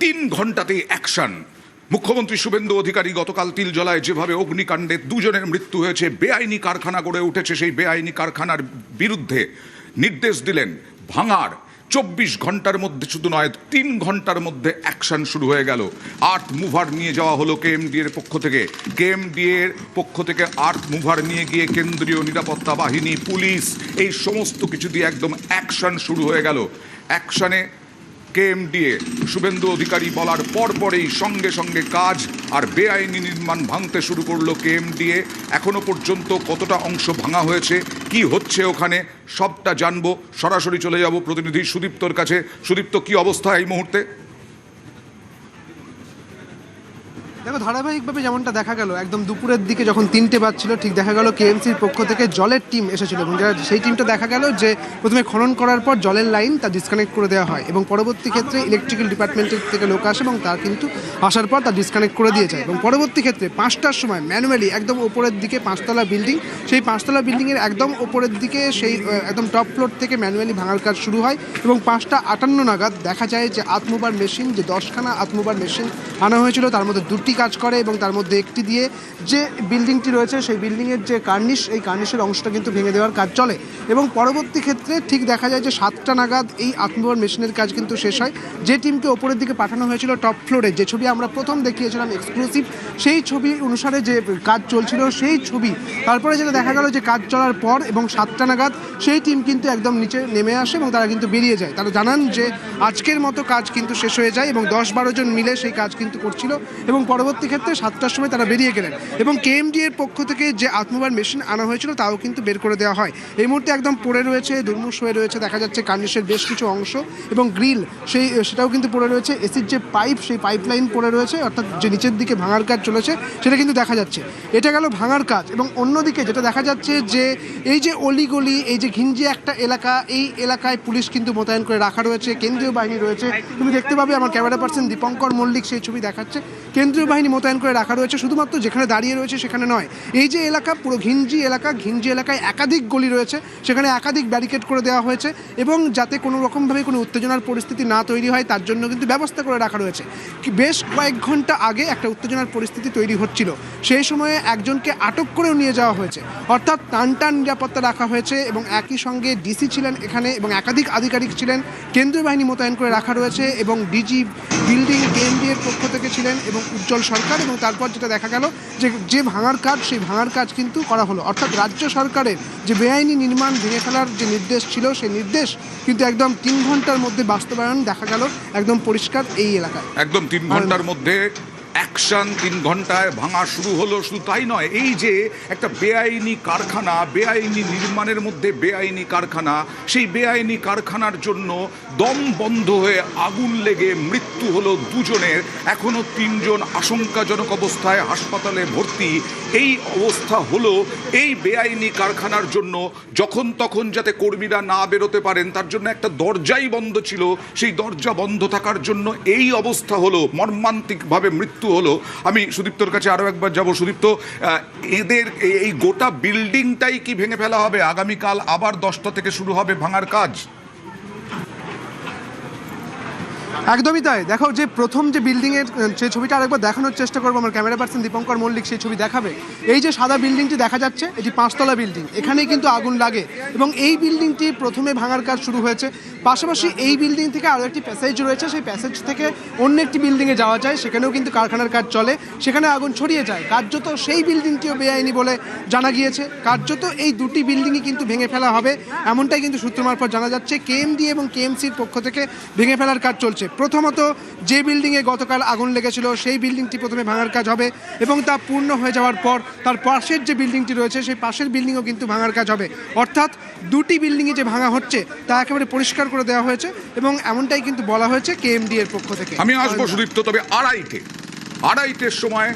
3 ঘন্টাতেই action. মুখ্যমন্ত্রী শুভেন্দু অধিকারী গতকাল তিলজলায় যেভাবে অগ্নিকাণ্ডে 2 জনের মৃত্যু হয়েছে, বেআইনি কারখানা গড়ে উঠেছে, সেই বেআইনি কারখানার বিরুদ্ধে নির্দেশ দিলেন ভাঙার। 24 ঘন্টার মধ্যে শুধু নয়, 3 ঘন্টার মধ্যে অ্যাকশন শুরু হয়ে গেল। আর্থ মুভার নিয়ে যাওয়া হলো কেএমডি এর পক্ষ থেকে। কেএমডি এর পক্ষ থেকে আর্থ মুভার নিয়ে গিয়ে কেন্দ্রীয় নিরাপত্তা বাহিনী, পুলিশ, এই সমস্ত কিছু দিয়ে একদম অ্যাকশন শুরু হয়ে গেল। অ্যাকশনে কেএমডিএ শুভেন্দু অধিকারী বলার পরপরেই সঙ্গে সঙ্গে কাজ আর বেআইনি নির্মাণ ভাঙতে শুরু করলো কেএমডিএ। এখনো পর্যন্ত কতটা অংশ ভাঙা হয়েছে, কি হচ্ছে ওখানে, সবটা জানবো। সরাসরি চলে যাব প্রতিনিধি সুদীপ্তর কাছে। সুদীপ্ত, কি অবস্থা এই মুহূর্তে? দেখো, ধারাবাহিকভাবে যেমনটা দেখা গেল, একদম দুপুরের দিকে যখন 3টে বাজছিল, ঠিক দেখা গেল কেএমসির পক্ষ থেকে জলের টিম এসেছিল এবং সেই টিমটা দেখা গেল যে প্রথমে খনন করার পর জলের লাইন তা ডিসকানেক্ট করে দেওয়া হয় এবং পরবর্তী ক্ষেত্রে ইলেকট্রিক্যাল ডিপার্টমেন্টের থেকে লোক আসে এবং তার কিন্তু আসার পর তা ডিসকানেক্ট করে দিয়ে যায় এবং পরবর্তী ক্ষেত্রে 5টার সময় ম্যানুয়ালি একদম ওপরের দিকে 5তলা বিল্ডিং, সেই 5তলা বিল্ডিংয়ের একদম ওপরের দিকে সেই একদম টপ ফ্লোর থেকে ম্যানুয়ালি ভাঙার কাজ শুরু হয় এবং 5টা 58 নাগাদ দেখা যায় যে আত্মবার মেশিন, যে 10খানা আত্মবার মেশিন আনা হয়েছিল, তার মধ্যে 2টি কাজ করে এবং তার মধ্যে একটি দিয়ে যে বিল্ডিংটি রয়েছে সেই বিল্ডিংয়ের যে কার্নিশ, এই কার্নিশের অংশটা কিন্তু ভেঙে দেওয়ার কাজ চলে এবং পরবর্তী ক্ষেত্রে ঠিক দেখা যায় যে 7টা নাগাদ এই আত্মবার মেশিনের কাজ কিন্তু শেষ হয়। যে টিমকে ওপরের দিকে পাঠানো হয়েছিল টপ ফ্লোরে, যে ছবি আমরা প্রথম দেখিয়েছিলাম এক্সক্লুসিভ, সেই ছবি অনুসারে যে কাজ চলছিল সেই ছবি, তারপরে যেটা দেখা গেল যে কাজ চলার পর এবং 7টা নাগাদ সেই টিম কিন্তু একদম নিচে নেমে আসে এবং তারা কিন্তু বেরিয়ে যায়। তারা জানান যে আজকের মতো কাজ কিন্তু শেষ হয়ে যায় এবং 10-12 জন মিলে সেই কাজ কিন্তু করছিল এবং পরবর্তী ক্ষেত্রে 7টার সময় তারা বেরিয়ে গেলেন এবং কেএমডি এর পক্ষ থেকে যে আত্মবার মেশিন আনা হয়েছিল তাও কিন্তু বের করে দেওয়া হয়। এই মুহূর্তে একদম পড়ে রয়েছে, দুর্মুষ হয়ে রয়েছে, দেখা যাচ্ছে কার্নিশের বেশ কিছু অংশ এবং গ্রিল সেটাও কিন্তু পড়ে রয়েছে। এসির যে পাইপ, সেই পাইপলাইন পড়ে রয়েছে, অর্থাৎ যে নিচের দিকে ভাঙার কাজ চলেছে সেটা কিন্তু দেখা যাচ্ছে। এটা গেল ভাঙার কাজ এবং অন্যদিকে যেটা দেখা যাচ্ছে যে এই যে অলিগলি, এই যে ঘিঞ্জি একটা এলাকা, এই এলাকায় পুলিশ কিন্তু মোতায়েন করে রাখা রয়েছে, কেন্দ্রীয় বাহিনী রয়েছে। তুমি দেখতে পাবে, আমার ক্যামেরা পার্সন দীপঙ্কর মল্লিক সেই ছবি দেখাচ্ছে, কেন্দ্রীয় বাহিনী মোতায়েন করে রাখা রয়েছে। শুধুমাত্র যেখানে দাঁড়িয়ে রয়েছে সেখানে নয়, এই যে এলাকা পুরো ঘিঞ্জি এলাকায় একাধিক গলি রয়েছে, সেখানে একাধিক ব্যারিকেড করে দেওয়া হয়েছে এবং যাতে কোনো রকমভাবে কোনো উত্তেজনার পরিস্থিতি না তৈরি হয় তার জন্য কিন্তু ব্যবস্থা করে রাখা রয়েছে। বেশ কয়েক ঘন্টা আগে একটা উত্তেজনার পরিস্থিতি তৈরি হচ্ছিল, সেই সময়ে একজনকে আটক করেও নিয়ে যাওয়া হয়েছে, অর্থাৎ টানটান নিরাপত্তা রাখা হয়েছে এবং একই সঙ্গে ডিসি ছিলেন এখানে এবং একাধিক আধিকারিক ছিলেন, কেন্দ্রীয় বাহিনী মোতায়েন করে রাখা রয়েছে এবং ডিজি বিল্ডিং কেএমডি এর পক্ষ থেকে ছিলেন এবং উজ্জ্বল সরকার। এবং তারপর যেটা দেখা গেল যে ভাঙার কাজ, সেই ভাঙার কাজ কিন্তু করা হলো, অর্থাৎ রাজ্য সরকারের যে বেআইনি নির্মাণ ভেঙে ফেলার যে নির্দেশ ছিল সেই নির্দেশ কিন্তু একদম 3 ঘন্টার মধ্যে বাস্তবায়ন দেখা গেল একদম পরিষ্কার এই এলাকায়। একদম 3 ঘন্টার মধ্যে অ্যাকশন, 3 ঘন্টায় ভাঙা শুরু হলো। শুধু তাই নয়, এই যে একটা বেআইনি কারখানা, বেআইনি নির্মাণের মধ্যে বেআইনি কারখানা, সেই বেআইনি কারখানার জন্য দম বন্ধ হয়ে আগুন লেগে মৃত্যু হলো 2 জনের, এখনও 3 জন আশঙ্কাজনক অবস্থায় হাসপাতালে ভর্তি। এই অবস্থা হলো এই বেআইনি কারখানার জন্য। যখন তখন যাতে কর্মীরা না বেরোতে পারেন তার জন্য একটা দরজাই বন্ধ ছিল, সেই দরজা বন্ধ থাকার জন্য এই অবস্থা হলো, মর্মান্তিকভাবে মৃত্যু হলো। আমি সুদীপ্তর কাছে আরও একবার যাব। সুদীপ্ত, এদের এই গোটা বিল্ডিংটাই কি ভেঙে ফেলা হবে? আগামীকাল আবার 10টা থেকে শুরু হবে ভাঙার কাজ। একদমই তাই। দেখো, যে প্রথম যে বিল্ডিংয়ের সেই ছবিটা আরেকবার দেখানোর চেষ্টা করবো, আমার ক্যামেরা পার্সন দীপঙ্কর মল্লিক সেই ছবি দেখাবে। এই যে সাদা বিল্ডিংটি দেখা যাচ্ছে, এটি 5তলা বিল্ডিং, এখানেই কিন্তু আগুন লাগে এবং এই বিল্ডিংটি প্রথমে ভাঙার কাজ শুরু হয়েছে। পাশাপাশি এই বিল্ডিং থেকে আরও একটি প্যাসেজ রয়েছে, সেই প্যাসেজ থেকে অন্য একটি বিল্ডিংয়ে যাওয়া যায়, সেখানেও কিন্তু কারখানার কাজ চলে, সেখানে আগুন ছড়িয়ে যায়। কার্যত সেই বিল্ডিংটিও বেআইনি বলে জানা গিয়েছে। কার্যত এই 2টি বিল্ডিংই কিন্তু ভেঙে ফেলা হবে, এমনটাই কিন্তু সূত্র মারফত জানা যাচ্ছে। কেএমডি এবং কেএমসির পক্ষ থেকে ভেঙে ফেলার কাজ চলছে। প্রথমত যে বিল্ডিংয়ে গতকাল আগুন লেগেছিল সেই বিল্ডিংটি প্রথমে ভাঙার কাজ হবে এবং তা পূর্ণ হয়ে যাওয়ার পর তার পাশের যে বিল্ডিংটি রয়েছে সেই পাশের বিল্ডিংও কিন্তু ভাঙার কাজ হবে, অর্থাৎ 2টি বিল্ডিংয়ে যে ভাঙা হচ্ছে তা একেবারে পরিষ্কার করে দেওয়া হয়েছে এবং এমনটাই কিন্তু বলা হয়েছে কেএমডি এর পক্ষ থেকে। আমি আসবো সুদীপ্ত, তবে আড়াইটের সময়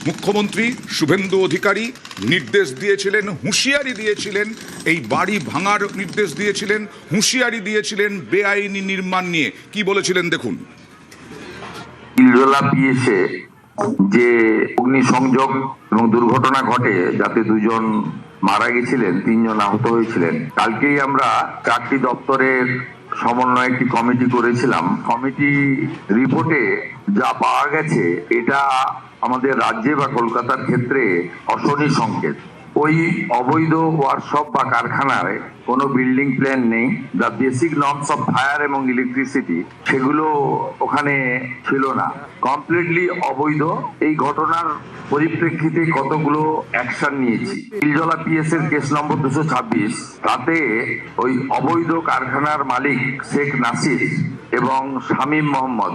মুখ্যমন্ত্রী শুভেন্দু অধিকারী নির্দেশ দিয়েছিলেন, হুঁশিয়ারি দিয়েছিলেন, এই বাড়ি ভাঙার নির্দেশ দিয়েছিলেন, হুঁশিয়ারি দিয়েছিলেন বেআইনি নির্মাণ নিয়ে। কি বলেছিলেন দেখুন। তিলজলা পিএসে যে অগ্নিসংযোগ এবং দুর্ঘটনা ঘটে, যাতে 2 জন মারা গেছিলেন, 3 জন আহত হয়েছিলেন, কালকেই আমরা 4টি দপ্তরের সমন্বয়ে একটি কমিটি করেছিলাম। কমিটি রিপোর্টে যা পাওয়া গেছে এটা আমাদের রাজ্যে বা কলকাতার ক্ষেত্রে অশনি সংকেত। ওই অবৈধ ওয়ার্কশপ বা কারখানায় কোনো বিল্ডিং প্ল্যান নেই। The basic norms of fire এবং ইলেকট্রিসিটি সেগুলো ওখানে ছিল না, কমপ্লিটলি অবৈধ। এই ঘটনার পরিপ্রেক্ষিতে কতগুলো অ্যাকশন নিয়েছি। তিলজলা পিএস এর কেস নম্বর 226, তাতে ওই অবৈধ কারখানার মালিক শেখ নাসির এবং শামীম মোহাম্মদ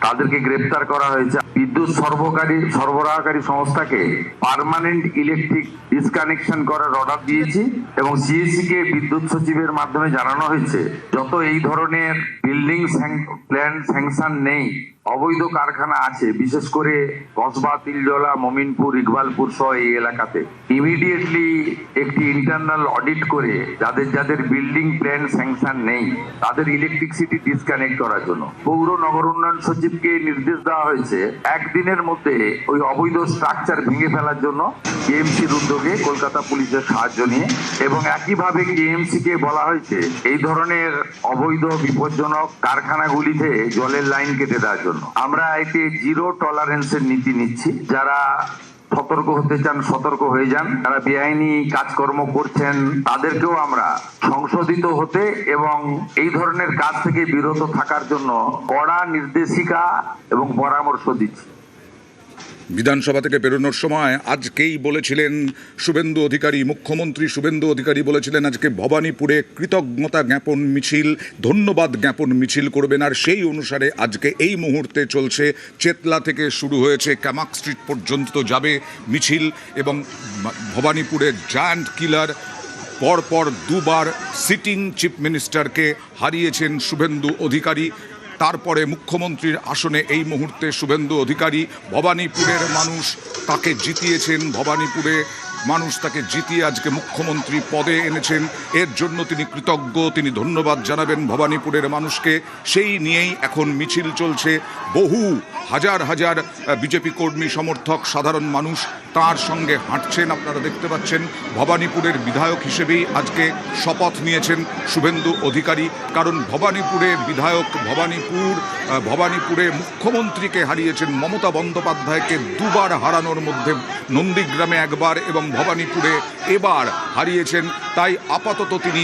তাদেরকে গ্রেপ্তার করা হয়েছে। বিদ্যুৎ সরবরাহকারী সংস্থাকে পার্মানেন্ট ইলেকট্রিক ডিসকানেকশন করার অর্ডার দিয়েছি এবং সিএসসি কে বিদ্যুৎ সচিবের মাধ্যমে জানানো হয়েছে যত এই ধরনের বিল্ডিং প্ল্যান স্যাংশন নেই, অবৈধ কারখানা আছে, বিশেষ করে কসবা, তিলজলা, মমিনপুর, ইকবালপুর সহ এই এলাকাতে ইমিডিয়েটলি একটি ইন্টারনাল অডিট করে যাদের বিল্ডিং প্ল্যান স্যাংশন নেই তাদের ইলেকট্রিসিটি ডিসকানেক্ট করার জন্য পৌর নগর উন্নয়ন সচিবকে নির্দেশ দেওয়া হয়েছে একদিনের মধ্যে ওই অবৈধ স্ট্রাকচার ভেঙে ফেলার জন্য কেএমসির উদ্যোগে কলকাতা পুলিশের সাহায্য নিয়ে। এবং একইভাবে কেএমসি কে বলা হয়েছে এই ধরনের অবৈধ বিপজ্জনক কারখানাগুলিতে জলের লাইন কেটে দেওয়ার জন্য। আমরা এতে জিরো টলারেন্সের নীতি নিচ্ছি। যারা সতর্ক হতে চান সতর্ক হয়ে যান, যারা বেআইনি কাজকর্ম করছেন তাদেরকেও আমরা সংশোধিত হতে এবং এই ধরনের কাজ থেকে বিরত থাকার জন্য কড়া নির্দেশিকা এবং পরামর্শ দিচ্ছি। বিধানসভা থেকে বেরোনোর সময় আজকেই বলেছিলেন শুভেন্দু অধিকারী, মুখ্যমন্ত্রী শুভেন্দু অধিকারী বলেছিলেন আজকে ভবানীপুরে কৃতজ্ঞতা জ্ঞাপন মিছিল, ধন্যবাদ জ্ঞাপন মিছিল করবেন। আর সেই অনুসারে আজকে এই মুহূর্তে চলছে, চেতলা থেকে শুরু হয়েছে, কামাক স্ট্রিট পর্যন্ত যাবে মিছিল। এবং ভবানীপুরের জায়ান্ট কিলার পরপর দুবার সিটিং চিফ মিনিস্টারকে হারিয়েছেন শুভেন্দু অধিকারী। তারপরে মুখ্যমন্ত্রীর আসনে এই মুহূর্তে শুভেন্দু অধিকারী। ভবানীপুরের মানুষ তাকে জিতিয়েছেন, ভবানীপুরে মানুষ তাকে জিতিয়ে আজকে মুখ্যমন্ত্রী পদে এনেছেন। এর জন্য তিনি কৃতজ্ঞ, তিনি ধন্যবাদ জানাবেন ভবানীপুরের মানুষকে। সেই নিয়েই এখন মিছিল চলছে। বহু হাজার হাজার বিজেপি কর্মী, সমর্থক, সাধারণ মানুষ তার সঙ্গে হাঁটছেন। আপনারা দেখতে পাচ্ছেন ভবানীপুরের বিধায়ক হিসেবেই আজকে শপথ নিয়েছেন শুভেন্দু অধিকারী। কারণ ভবানীপুরে বিধায়ক, ভবানীপুরে মুখ্যমন্ত্রীকে হারিয়েছেন, মমতা বন্দ্যোপাধ্যায়কে দুবার হারানোর মধ্যে নন্দীগ্রামে একবার এবং ভবানীপুরে এবার হারিয়েছেন। তাই আপাতত তিনি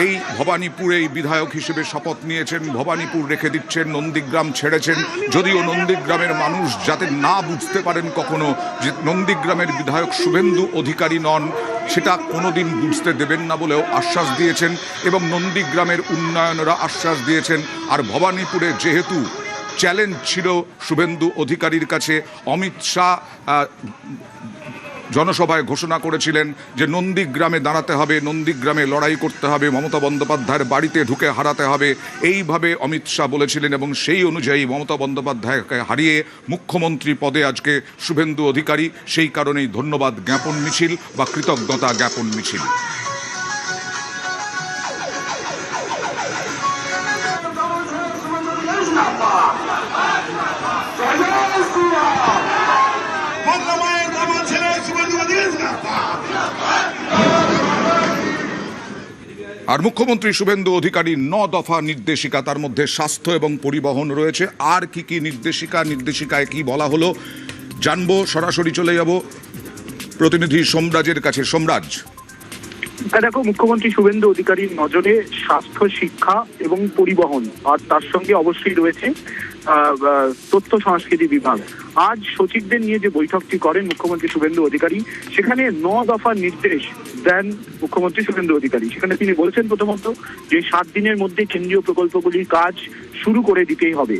এই ভবানীপুরেই বিধায়ক হিসেবে শপথ নিয়েছেন, ভবানীপুর রেখে দিচ্ছেন, নন্দীগ্রাম ছেড়েছেন। যদিও নন্দীগ্রামের মানুষ যাতে না বুঝতে পারেন কখনো যে নন্দীগ্রামের বিধায়ক শুভেন্দু অধিকারী নন, সেটা কোনোদিন বুঝতে দেবেন না বলেও আশ্বাস দিয়েছেন এবং নন্দীগ্রামের উন্নয়নেরা আশ্বাস দিয়েছেন। আর ভবানীপুরে যেহেতু চ্যালেঞ্জ ছিল শুভেন্দু অধিকারীর কাছে, অমিত শাহ জনসভায় ঘোষণা করেছিলেন যে নন্দীগ্রামে দাঁড়াতে হবে, নন্দীগ্রামে লড়াই করতে হবে, মমতা বন্দ্যোপাধ্যায়ের বাড়িতে ঢুকে হারাতে হবে, এইভাবে অমিত শাহ বলেছিলেন। এবং সেই অনুযায়ী মমতা বন্দ্যোপাধ্যায়কে হারিয়ে মুখ্যমন্ত্রী পদে আজকে শুভেন্দু অধিকারী। সেই কারণেই ধন্যবাদ জ্ঞাপন মিছিল বা কৃতজ্ঞতা জ্ঞাপন মিছিল। আর মুখ্যমন্ত্রী শুভেন্দু অধিকারী 9 দফা নির্দেশিকা, তার মধ্যে স্বাস্থ্য এবং পরিবহন রয়েছে। আর কি নির্দেশিকায় কি বলা হলো জানবো। সরাসরি চলে যাব প্রতিনিধি সোমরাজের কাছে। সোমরাজ, দেখো, মুখ্যমন্ত্রী শুভেন্দু অধিকারীর নজরে স্বাস্থ্য, শিক্ষা এবং পরিবহন, আর তার সঙ্গে অবশ্যই রয়েছে তথ্য সংস্কৃতি বিভাগ। আজ সচিবদের নিয়ে যে বৈঠকটি করেন মুখ্যমন্ত্রী শুভেন্দু অধিকারী, সেখানে 9 দফার নির্দেশ দেন মুখ্যমন্ত্রী শুভেন্দু অধিকারী। সেখানে তিনি বলেছেন প্রথমত যে 7 দিনের মধ্যে কেন্দ্রীয় প্রকল্পগুলির কাজ শুরু করে দিতেই হবে।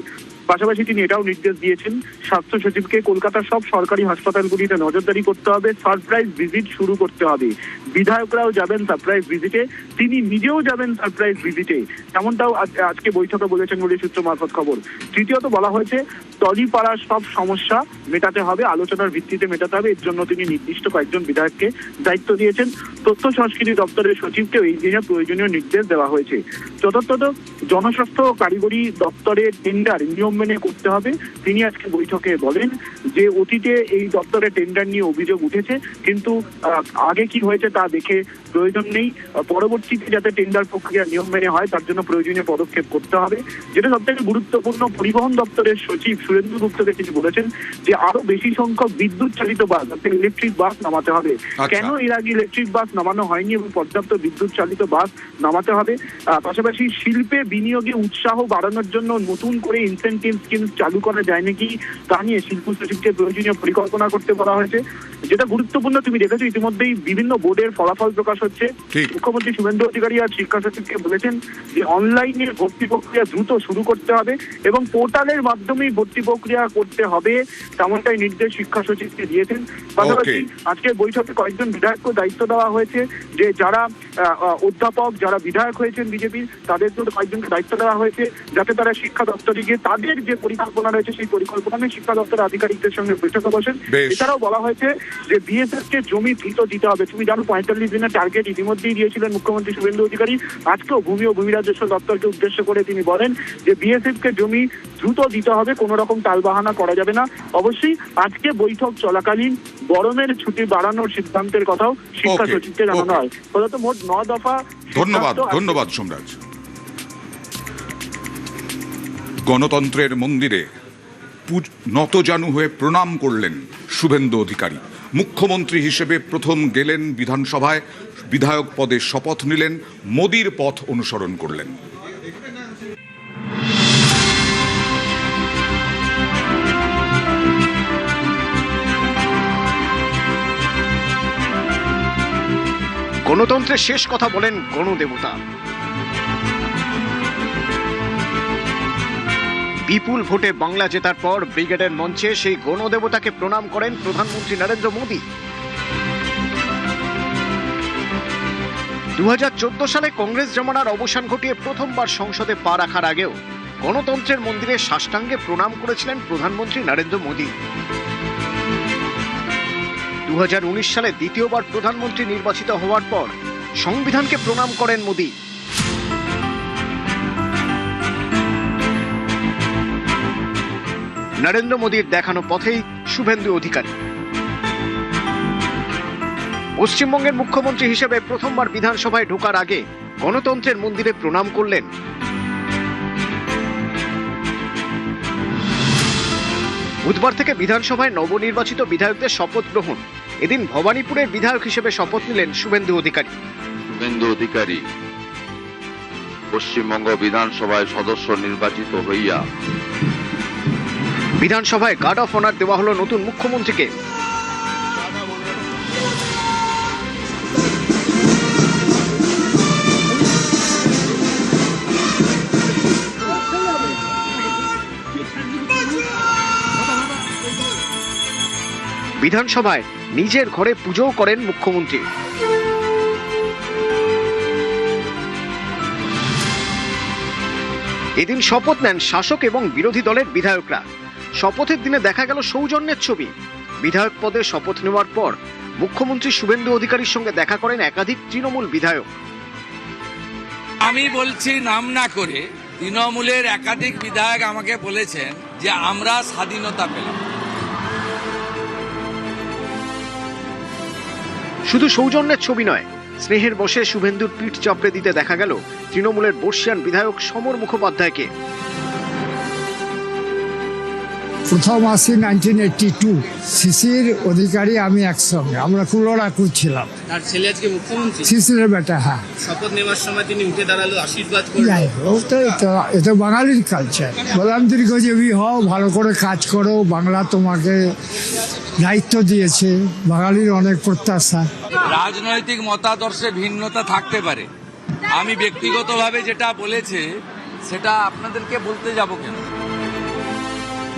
পাশাপাশি তিনি এটাও নির্দেশ দিয়েছেন স্বাস্থ্য সচিবকে কলকাতার সব সরকারি হাসপাতালগুলিতে নজরদারি করতে হবে, সারপ্রাইজ ভিজিট শুরু করতে হবে। বিধায়করাও যাবেন সারপ্রাইজ ভিজিটে, তিনি নিজেও যাবেন সারপ্রাইজ ভিজিটে, এমনটাও আজকে বৈঠকে বলেছেন বলে সূত্র মারফত খবর। তৃতীয়ত বলা হয়েছে টলিপাড়ার সব সমস্যা মেটাতে হবে, আলোচনার ভিত্তিতে মেটাতে হবে। এর জন্য তিনি নির্দিষ্ট কয়েকজন বিধায়ককে দায়িত্ব দিয়েছেন। তথ্য সংস্কৃতি দপ্তরের সচিবকেও এই দিনে প্রয়োজনীয় নির্দেশ দেওয়া হয়েছে। চতুর্থত, জনস্বাস্থ্য কারিগরি দপ্তরের টেন্ডার নিয়ম মেনে করতে হবে। তিনি আজকে বৈঠকে বলেন যে অতীতে এই দপ্তরের টেন্ডার নিয়ে অভিযোগ উঠেছে, কিন্তু আগে কি হয়েছে তা দেখে প্রয়োজন নেই। পরবর্তীতে যাতে টেন্ডার প্রক্রিয়া নিয়ম মেনে হয় তার জন্য প্রয়োজনীয় পদক্ষেপ করতে হবে। যেটা সব থেকে গুরুত্বপূর্ণ, পরিবহন দপ্তরের সচিব সুরেন্দ্র গুপ্তকে তিনি বলেছেন যে আরো বেশি সংখ্যক বিদ্যুৎ চালিত বাস অর্থাৎ ইলেকট্রিক বাস নামাতে হবে। কেন এর আগে ইলেকট্রিক বাস নামানো হয়নি এবং পর্যাপ্ত বিদ্যুৎ চালিত বাস নামাতে হবে। পাশাপাশি শিল্পে বিনিয়োগে উৎসাহ বাড়ানোর জন্য নতুন করে ইনসেন্টিভ স্কিম চালু করা যায় নাকি তা নিয়ে শিল্প সচিবকে প্রয়োজনীয় পরিকল্পনা করতে বলা হয়েছে। যেটা গুরুত্বপূর্ণ, তুমি দেখেছো ইতিমধ্যেই বিভিন্ন বোর্ডের ফলাফল প্রকাশ হচ্ছে। মুখ্যমন্ত্রী শুভেন্দু অধিকারী আজ শিক্ষা সচিবকে বলেছেন যে অনলাইনে ভর্তি প্রক্রিয়া দ্রুত শুরু করতে হবে এবং পোর্টালের মাধ্যমেই ভর্তি প্রক্রিয়া করতে হবে, তেমনটাই নির্দেশ শিক্ষা সচিবকে দিয়েছেন। পাশাপাশি আজকের বৈঠকে কয়েকজন বিধায়ককে দায়িত্ব দেওয়া হয়েছে যে যারা অধ্যাপক, যারা বিধায়ক হয়েছেন বিজেপির, তাদের জন্য কয়েকজনকে দায়িত্ব দেওয়া হয়েছে যাতে তারা শিক্ষা দপ্তরে গিয়ে তাদের যে পরিকল্পনা রয়েছে সেই পরিকল্পনা নিয়ে শিক্ষা দপ্তরের আধিকারিকদের সঙ্গে বৈঠকে বসেন। এছাড়াও বলা হয়েছে যে বিএসএফ কে জমি দ্রুত দিতে হবে। তুমি জানো 45 দিনের টার্গেট ইতিমধ্যেই দিয়েছিলেন মুখ্যমন্ত্রী শুভেন্দু অধিকারী। আজকেও ভূমি ও ভূমি রাজস্ব দপ্তরকে উদ্দেশ্য করে তিনি বলেন যে বিএসএফ কে জমি দ্রুত দিতে হবে, কোনো রকম টালবাহানা করা যাবে না। অবশ্যই আজকে বৈঠক চলাকালীন গরমের ছুটি বাড়ানোর সিদ্ধান্তের কথাও শিক্ষা সচিবকে জানানো হয়। ফলত মোট 9 দফা। ধন্যবাদ সোমরাজ। গণতন্ত্রের মন্দিরে নতজানু হয়ে প্রণাম করলেন শুভেন্দু অধিকারী। মুখ্যমন্ত্রী হিসেবে প্রথম গেলেন বিধানসভায়, বিধায়ক পদে শপথ নিলেন, মোদির পথ অনুসরণ করলেন। গণতন্ত্রের শেষ কথা বলেন গণদেবতা। বিপুল ভোটে বাংলা জেতার পর ব্রিগেডের মঞ্চে সেই গণদেবতাকে প্রণাম করেন প্রধানমন্ত্রী নরেন্দ্র মোদী। 2014 সালে কংগ্রেস জমানার অবসান ঘটিয়ে প্রথমবার সংসদে পা রাখার আগেও গণতন্ত্রের মন্দিরে সাষ্টাঙ্গে প্রণাম করেছিলেন প্রধানমন্ত্রী নরেন্দ্র মোদী। 2019 সালে দ্বিতীয়বার প্রধানমন্ত্রী নির্বাচিত হওয়ার পর সংবিধানকে প্রণাম করেন মোদী। নরেন্দ্র মোদীর দেখানো পথেই শুভেন্দু অধিকারী। পশ্চিমবঙ্গের মুখ্যমন্ত্রী হিসেবে প্রথমবার বিধানসভায় ঢোকার আগে গণতন্ত্রের মন্দিরে প্রণাম করলেন। বুধবার থেকে বিধানসভায় নবনির্বাচিত বিধায়কদের শপথ গ্রহণ। এদিন ভবানীপুরের বিধায়ক হিসেবে শপথ নিলেন শুভেন্দু অধিকারী। শুভেন্দু অধিকারী পশ্চিমবঙ্গ বিধানসভায় সদস্য নির্বাচিত হইয়া বিধানসভায় গার্ড অফ অনার দেওয়া হলো নতুন মুখ্যমন্ত্রীকে। বিধানসভায় নিজের ঘরে পুজোও করেন মুখ্যমন্ত্রী। এদিন শপথ নেন শাসক এবং বিরোধী দলের বিধায়করা। শপথের দিনে দেখা গেল সৌজন্যের ছবি। বিধায়ক পদে শপথ নেওয়ার পর মুখ্যমন্ত্রী শুভেন্দু অধিকারীর সঙ্গে দেখা করেন একাধিক তৃণমূল বিধায়ক। আমি বলছি নাম না করে, তৃণমূলের একাধিক বিধায়ক আমাকে বলেছেন যে আমরা স্বাধীনতা পেলাম। শুধু সৌজন্যের ছবি নয়, স্নেহের বসে শুভেন্দুর পিঠ চাপড়ে দিতে দেখা গেল তৃণমূলের বর্ষিয়ান বিধায়ক সমর মুখোপাধ্যায়কে। প্রথম আসি 1982, শিশির অধিকারী আমি একসঙ্গে, আমরা কুলোড়া করছিলাম। তার ছেলে আজকে মুখ্যমন্ত্রী, শিশিরের বেটা। হ্যাঁ, শপথ নেওয়ার সময় তিনি উঠে দাঁড়ালো, আশীর্বাদ করলেন। এটা বাঙালির কালচার। বললাম দীর্ঘজীবী হও, ভালো করে কাজ করো, বাংলা তোমাকে দায়িত্ব দিয়েছে, বাঙালির অনেক প্রত্যাশা। রাজনৈতিক মতাদর্শে ভিন্নতা থাকতে পারে, আমি ব্যক্তিগতভাবে যেটা বলেছে সেটা আপনাদেরকে বলতে যাব কেন।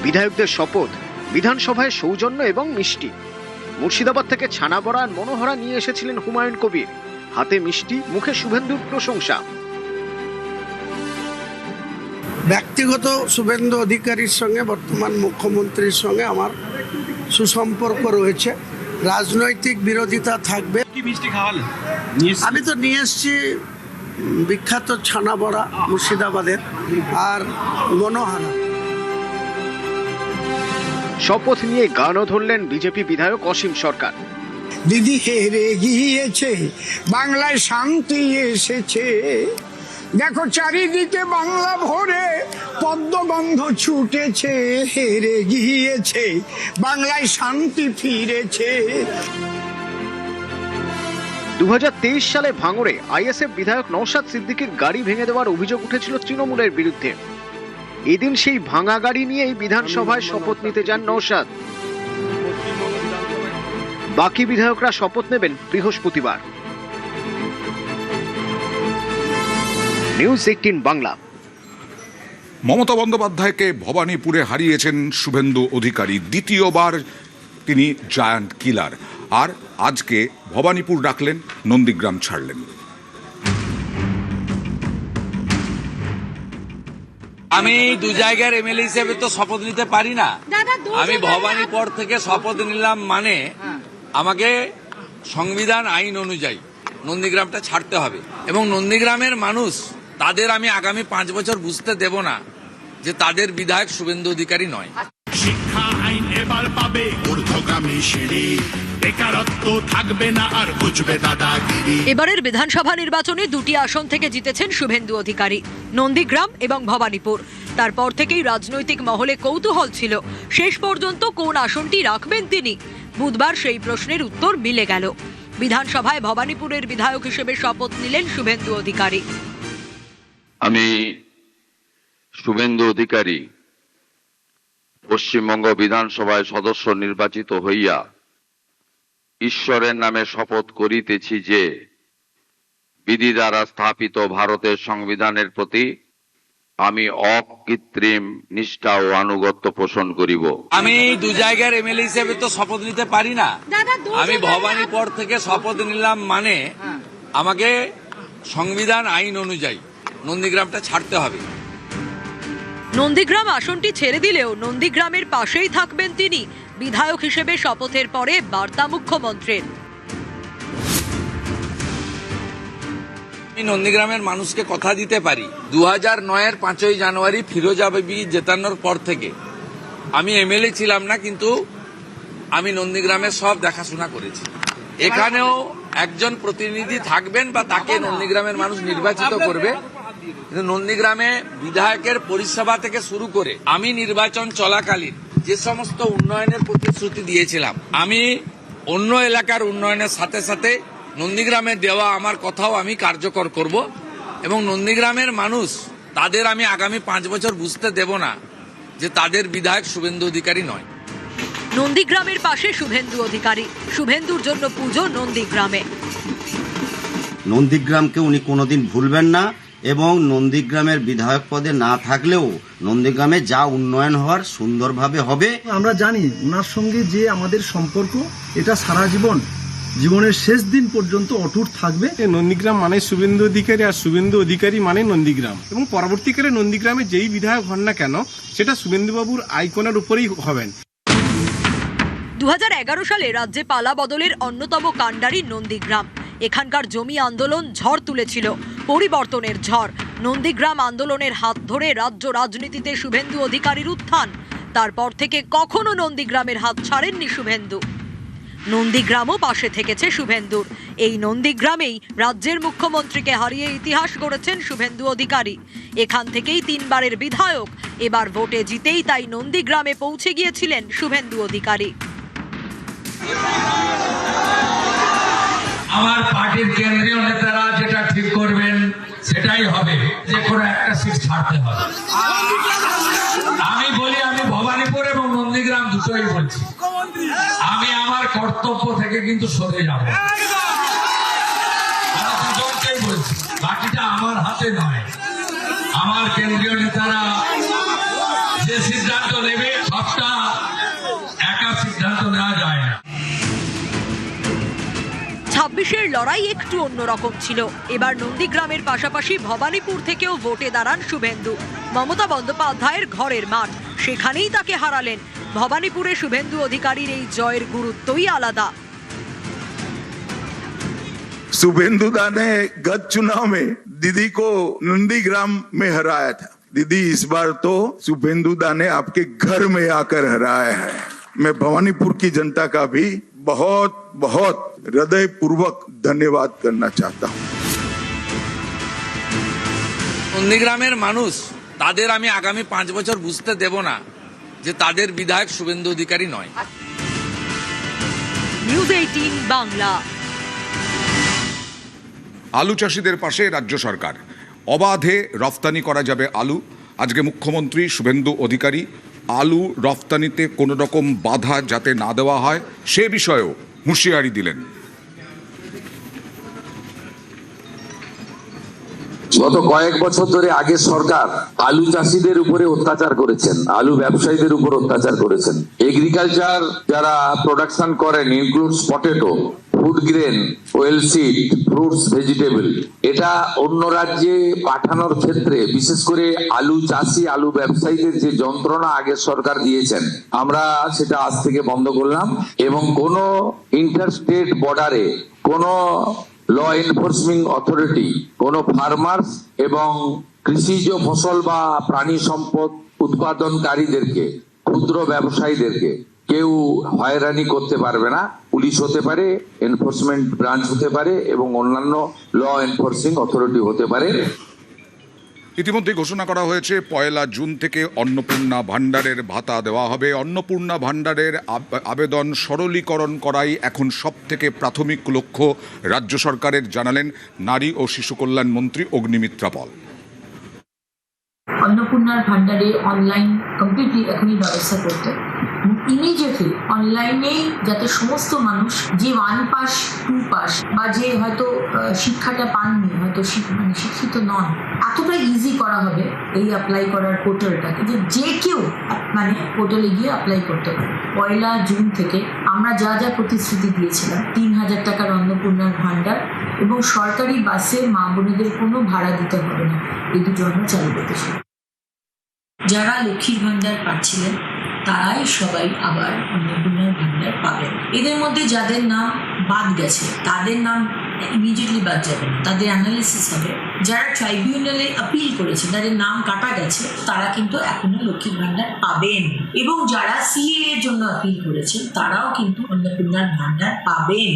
বিধায়কদের শপথ, বিধানসভায় সৌজন্য এবং মিষ্টি। মুর্শিদাবাদ থেকে ছানা বড়া আর মনোহরা নিয়ে এসেছিলেন হুমায়ুন কবির। হাতে মিষ্টি, মুখে শুভেন্দুর প্রশংসা। ব্যক্তিগত শুভেন্দু অধিকারীর সঙ্গে বর্তমান মুখ্যমন্ত্রীর সঙ্গে আমার সুসম্পর্ক রয়েছে। রাজনৈতিক বিরোধিতা থাকবে। কি মিষ্টি খাওয়ালেন? আমি তো নিয়ে এসেছি বিখ্যাত ছানা বড়া মুর্শিদাবাদের, আর মনোহারা। শপথ নিয়ে গানও ধরলেন বিজেপি বিধায়ক অসীম সরকার। দিদি হেরে গিয়েছে, বাংলায় শান্তি এসেছে, দেখো চারিদিকে বাংলা ভরে পদ্মগন্ধ ছুটেছে, হেরে গিয়েছে, বাংলায় শান্তি ফিরেছে। 2023 সালে ভাঙড়ে আইএসএফ বিধায়ক নওশাদ সিদ্দিকীর গাড়ি ভেঙে দেওয়ার অভিযোগ উঠেছিল তৃণমূলের বিরুদ্ধে। এদিন সেই ভাঙা গাড়ি নিয়েই বিধানসভায় শপথ নিতে যান নওশাদ। বাকি বিধায়করা শপথ নেবেন বৃহস্পতিবার। নিউজ 18 বাংলা। মমতা বন্দ্যোপাধ্যায়কে ভবানীপুরে হারিয়েছেন শুভেন্দু অধিকারী। দ্বিতীয়বার তিনি জায়ান্ট কিলার, আর আজকে ভবানীপুর ডাকলেন, নন্দীগ্রাম ছাড়লেন। আমি দু জায়গার এমএলএ হিসেবে তো শপথ নিতে পারি না। আমি ভবানীপুর থেকে শপথ নিলাম মানে আমাকে সংবিধান আইন অনুযায়ী নন্দীগ্রামটা ছাড়তে হবে, এবং নন্দীগ্রামের মানুষ তাদের আমি আগামী 5 বছর বুঝতে দেব না যে তাদের বিধায়ক শুভেন্দু অধিকারী নয়। শিক্ষা আইন এবার পাবে ঊর্ধ্বগামী সিঁড়ি, বেকারত্ব থাকবে না আর বুঝবে দাদাগিরি। এবারের বিধানসভা নির্বাচনে 2টি আসন থেকে জিতেছেন শুভেন্দু অধিকারী, নন্দীগ্রাম এবং ভবানীপুর। তারপর থেকেই রাজনৈতিক মহলে কৌতূহল ছিল শেষ পর্যন্ত কোন আসনটি রাখবেন তিনি। বুধবার সেই প্রশ্নের উত্তর মিলে গেল। বিধানসভায় ভবানীপুরের বিধায়ক হিসেবে শপথ নিলেন শুভেন্দু অধিকারী। আমি শুভেন্দু অধিকারী পশ্চিমবঙ্গ বিধানসভায় সদস্য নির্বাচিত হইয়া ঈশ্বরের নামে শপথ করিতেছি যে বিধি দ্বারা স্থাপিত ভারতের সংবিধানের প্রতি আমি অকৃত্রিম নিষ্ঠা ও আনুগত্য পোষণ করিব। আমি দু জায়গার এমএলএ হিসেবে তো শপথ নিতে পারি না। আমি ভবানীপুর থেকে শপথ নিলাম মানে আমাকে সংবিধান আইন অনুযায়ী নন্দীগ্রামটা ছাড়তে হবে। নন্দীগ্রাম আসনটি ছেড়ে দিলেও নন্দীগ্রামের পাশেই থাকবেন তিনি। বিধায়ক হিসেবে শপথের পরে বার্তা মুখ্যমন্ত্রীর। আমি নন্দীগ্রামের মানুষকে কথা দিতে পারি, 2009-এর 5ই জানুয়ারি ফিরোজা বিবি জেতানোর পর থেকে আমি এমএলএ ছিলাম না, কিন্তু আমি নন্দীগ্রামের সব দেখাশোনা করেছি। এখানেও একজন প্রতিনিধি থাকবেন বা তাকে নন্দীগ্রামের মানুষ নির্বাচিত করবে, কিন্তু নন্দীগ্রামে বিধায়কের পরিষেবা থেকে শুরু করে আমি নির্বাচন চলাকালীন যে সমস্ত উন্নয়নের প্রতিশ্রুতি দিয়েছিলাম, আমি অন্য এলাকার উন্নয়নের সাথে সাথে নন্দীগ্রামে দেওয়া আমার কথাও আমি কার্যকর করব, এবং নন্দীগ্রামের মানুষ তাদের আমি আগামী 5 বছর বুঝতে দেব না যে তাদের বিধায়ক শুভেন্দু অধিকারী নয়। নন্দীগ্রামের পাশে শুভেন্দু অধিকারী, শুভেন্দুর জন্য পুজো নন্দীগ্রামে। নন্দীগ্রামকে উনি কোনোদিন ভুলবেন না, এবং নন্দীগ্রামের বিধায়ক পদে না থাকলেও নন্দীগ্রামে যা উন্নয়ন হওয়ার সুন্দরভাবে হবে। আমরা জানি ওনার সঙ্গে যে আমাদের সম্পর্ক, এটা সারা জীবনের শেষ দিন পর্যন্ত অটুট থাকবে। নন্দীগ্রাম মানে শুভেন্দু অধিকারী, আর শুভেন্দু অধিকারী মানে নন্দীগ্রাম, এবং পরবর্তীকালে নন্দীগ্রামে যেই বিধায়ক হন না কেন সেটা শুভেন্দুবাবুর আইকনের উপরেই হবেন। 2011 সালে রাজ্যে পালা বদলের অন্যতম কাণ্ডারি নন্দীগ্রাম। এখানকার জমি আন্দোলন ঝড় তুলেছিল, পরিবর্তনের ঝড়। নন্দীগ্রাম আন্দোলনের হাত ধরে রাজ্য রাজনীতিতে শুভেন্দু অধিকারীর উত্থান। তারপর থেকে কখনো নন্দীগ্রামের হাত ছাড়েননি শুভেন্দু। নন্দীগ্রামও পাশে থেকেছে শুভেন্দুর। এই নন্দীগ্রামেই রাজ্যের মুখ্যমন্ত্রীকে হারিয়ে ইতিহাস গড়েছেন শুভেন্দু অধিকারী। এখান থেকেই 3 বারের বিধায়ক। এবার ভোটে জিতেই তাই নন্দীগ্রামে পৌঁছে গিয়েছিলেন শুভেন্দু অধিকারী। আমার পার্টির কেন্দ্রীয় নেতারা যেটা ঠিক করবেন সেটাই হবে, যে কোনো একটা সিট ছাড়তে হবে। আমি বলি, আমি ভবানীপুর এবং নন্দীগ্রাম দুটোই বলছি, আমি আমার কর্তব্য থেকে কিন্তু সরে যাব। আমি দুজনকেই বলছি, বাকিটা আমার হাতে নয়। আমার কেন্দ্রীয় নেতারা যে সিদ্ধান্ত নেবে সবটা একা সিদ্ধান্ত নেওয়া যায় না। 26-এর লড়াই একটু অন্যরকম ছিল। এবার নন্দীগ্রামের পাশাপাশি ভবানীপুর থেকেও ভোটে দাঁড়ান শুভেন্দু। মমতা বন্দ্যোপাধ্যায়ের ঘরের মাঠ, সেখানেই তাকে হারালেন। ভবানীপুরে শুভেন্দু অধিকারীর এই জয়ের গুরুত্বই আলাদা। शुभेंदु दा ने गत चुनाव में दीदी को नंदीग्राम में हराया था। दीदी इस बार तो शुभेंदु दा ने आपके घर में आकर हराया है। मैं भवानीपुर की जनता का भी बहुत बहुत हृदय पूर्वक धन्यवाद करना चाहता हूँ। নন্দীগ্রামের মানুষ তাদের আমি আগামী 5 বছর বুঝতে দেব না যে তাদের বিধায়ক শুভেন্দু অধিকারী নয়। নিউজ 18 বাংলা। আলু চাষিদের পাশে রাজ্য সরকার, অবাধে রফতানি করা যাবে আলু। আজকে মুখ্যমন্ত্রী শুভেন্দু অধিকারী আলু রফতানিতে কোনো রকম বাধা যাতে না দেওয়া হয় সে বিষয়েও হুঁশিয়ারি দিলেন। গত কয়েক বছর ধরে আগের সরকার আলু চাষিদের উপরে অত্যাচার করেছেন, আলু ব্যবসায়ীদের উপর অত্যাচার করেছেন। এগ্রিকালচার যারা প্রোডাকশন করেন, includes potato, food grain, well seed, fruits, vegetable, এটা অন্য রাজ্যে পাঠানোর ক্ষেত্রে বিশেষ করে আলু চাষি, আলু ব্যবসায়ীদের যে যন্ত্রণা আগের সরকার দিয়েছেন, আমরা সেটা আজ থেকে বন্ধ করলাম। এবং কোন ইন্টারস্টেট বর্ডারে কোন ল এনফোর্সিং অথরিটি কোন ফার্মার্স এবং কৃষিজ ফসল বা প্রাণী সম্পদ উৎপাদনকারীদেরকে, ক্ষুদ্র ব্যবসায়ীদেরকে কেউ হয়রানি করতে পারবে না। পুলিশ হতে পারে, এনফোর্সমেন্ট ব্রাঞ্চ হতে পারে এবং অন্যান্য ল এনফোর্সিং অথরিটি হতে পারে। ইতিমধ্যে ঘোষণা করা হয়েছে 1 জুন থেকে অন্নপূর্ণা ভাণ্ডারের ভাতা দেওয়া হবে। অন্নপূর্ণা ভাণ্ডারের আবেদন সরলীকরণ করাই এখন সবথেকে প্রাথমিক লক্ষ্য রাজ্য সরকারের, জানালেন নারী ও শিশু কল্যাণ মন্ত্রী অগ্নিমিত্রা পল। অন্নপূর্ণার ভাণ্ডারে অনলাইন কমপ্লিটলি এখনই ব্যবস্থা করতে, ইমিডিয়েটলি অনলাইনেই যাতে সমস্ত মানুষ যে 1 পাস 2 পাস বা যে হয়তো শিক্ষাটা পাননি, হয়তো শিক্ষিত নন, এতটা ইজি করা হবে এই অ্যাপ্লাই করার পোর্টালটাকে, যে কেউ পোর্টালে গিয়ে অ্যাপ্লাই করতে পারে। 1 জুন থেকে আমরা যা যা প্রতিশ্রুতি দিয়েছিলাম, 3000 টাকার অন্নপূর্ণার ভাণ্ডার এবং সরকারি বাসে মা বোনেদের কোনো ভাড়া দিতে হবে না, এই দুটো আমরা চালু করতেছি। যারা লক্ষ্মীর ভাণ্ডার পাচ্ছিলেন তারাই সবাই আবার অন্নপূর্ণার ভাণ্ডার পাবেন। এদের মধ্যে যাদের নাম বাদ গেছে তাদের নাম ইমিডিয়েটলি বাদ যাবে না, তাদের অ্যানালিসিস হবে। যারা ট্রাইব্যুনালে আপিল করেছে, যাদের নাম কাটা গেছে, তারা কিন্তু এখনো লক্ষ্মীর ভাণ্ডার পাবেন। এবং যারা সিএ এর জন্য আপিল করেছেন তারাও কিন্তু অন্নপূর্ণার ভাণ্ডার পাবেন।